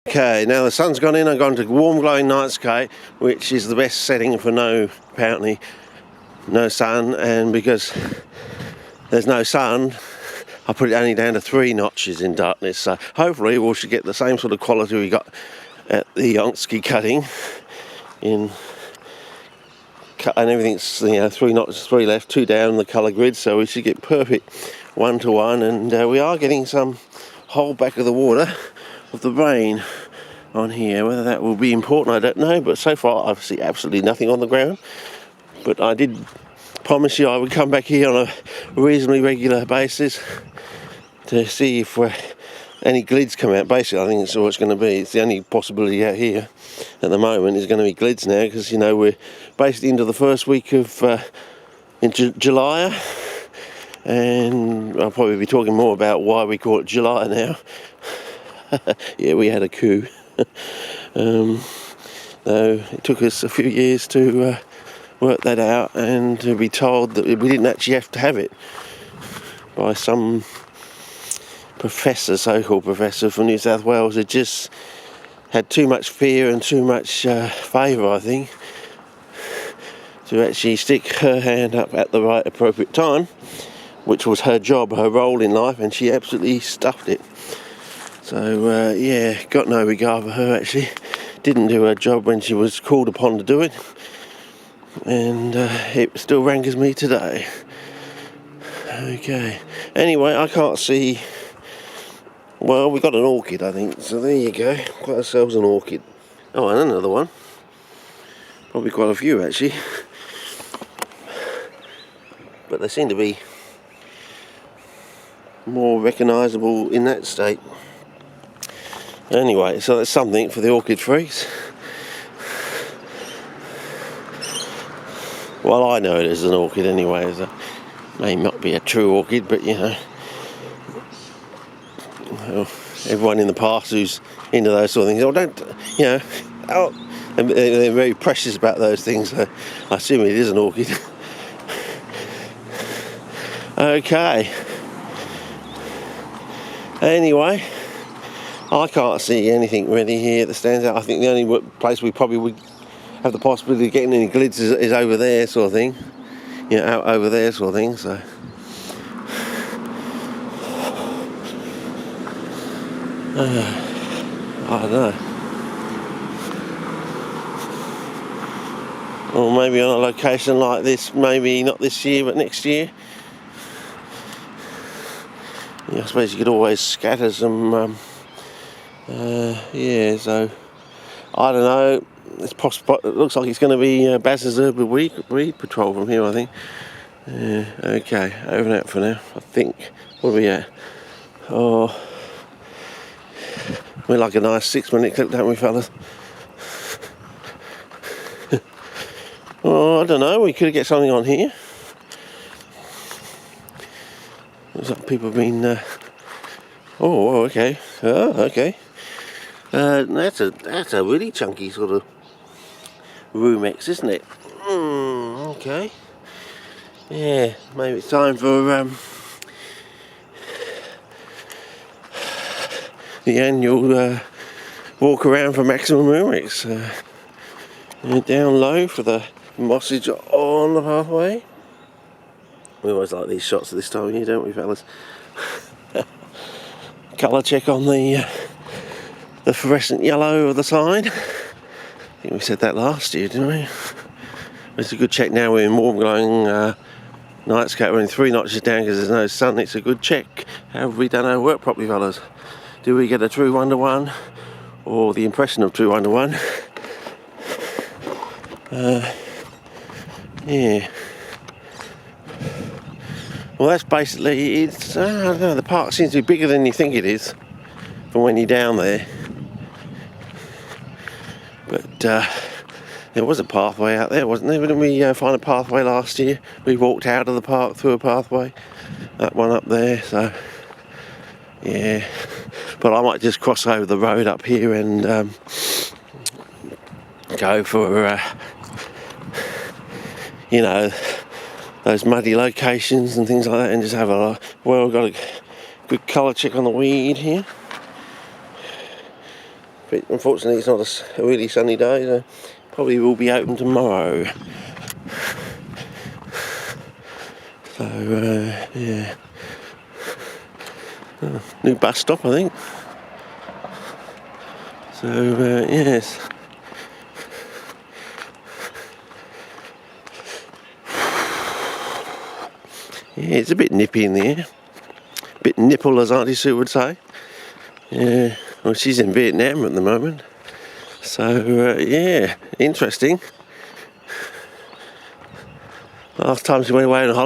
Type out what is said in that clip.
Okay, now the sun's gone in. I've gone to warm glowing night sky, which is the best setting for apparently no sun, and because there's no sun I put it only down to 3 notches in darkness, so hopefully we should get the same sort of quality we got at the Yonsky cutting and everything's 3 notches, 3 left, 2 down the colour grid, so we should get perfect 1-to-1, and we are getting some hold back of the water of the rain on here. Whether that will be important I don't know, but so far I see absolutely nothing on the ground. But I did promise you I would come back here on a reasonably regular basis to see if any glids come out. Basically I think it's all it's going to be. It's the only possibility out here at the moment is going to be glids now, because we're basically into the first week of July, and I'll probably be talking more about why we call it July now. Yeah, we had a coup. Though it took us a few years to work that out, and to be told that we didn't actually have to have it by some professor, so-called professor from New South Wales, who just had too much fear and too much favour, I think, to actually stick her hand up at the right appropriate time, which was her job, her role in life, and she absolutely stuffed it. So yeah, got no regard for her actually. Didn't do her job when she was called upon to do it, and it still rankles me today. Okay, anyway, I can't see. Well, we got an orchid, I think, so there you go. Got ourselves an orchid. Oh, and another one. Probably quite a few actually, but they seem to be more recognisable in that state. Anyway, so that's something for the orchid freaks. Well, I know it is an orchid anyway. It may not be a true orchid, but well, everyone in the past who's into those sort of things, they're very precious about those things, so I assume it is an orchid. Okay. Anyway, I can't see anything really here that stands out. I think the only place we probably would have the possibility of getting any glids is over there, sort of thing. Out over there, sort of thing. So, I don't know. Or maybe on a location like this, maybe not this year, but next year. I suppose you could always scatter some. So I don't know. It's possible. It looks like it's going to be BAZZA's Urban Weed Patrol from here, I think. Okay, over and out for now. I think. What are we at? Oh, we like a nice 6-minute clip, don't we, fellas? Oh, I don't know. We could get something on here. Looks like people have been. Oh, okay. Oh, okay. That's a really chunky sort of Rumex, isn't it? Okay. Yeah, maybe it's time for the annual walk around for maximum Rumex. Down low for the mossage on the pathway. We always like these shots at this time of year, don't we, fellas? Colour check on the fluorescent yellow of the sign. I think we said that last year, didn't we? It's a good check now. We're in warm glowing night sky. We're in 3 notches down because there's no sun. It's a good check. Have we done our work properly, fellas? Do we get a true 1-to-1 or the impression of true 1-to-1? Yeah. Well, that's basically it. I don't know, the park seems to be bigger than you think it is from when you're down there. But there was a pathway out there, wasn't there? Didn't we find a pathway last year? We walked out of the park through a pathway. That one up there, so yeah. But I might just cross over the road up here and go for, those muddy locations and things like that, and just have a look. Well, we've got a good colour check on the weed here. but unfortunately it's not a really sunny day, so probably will be open tomorrow. So yeah, new bus stop, I think. So yes. Yeah, it's a bit nippy in the air. A bit nipple, as Auntie Sue would say. Yeah, well, she's in Vietnam at the moment. So, yeah, interesting. Last time she went away on holiday,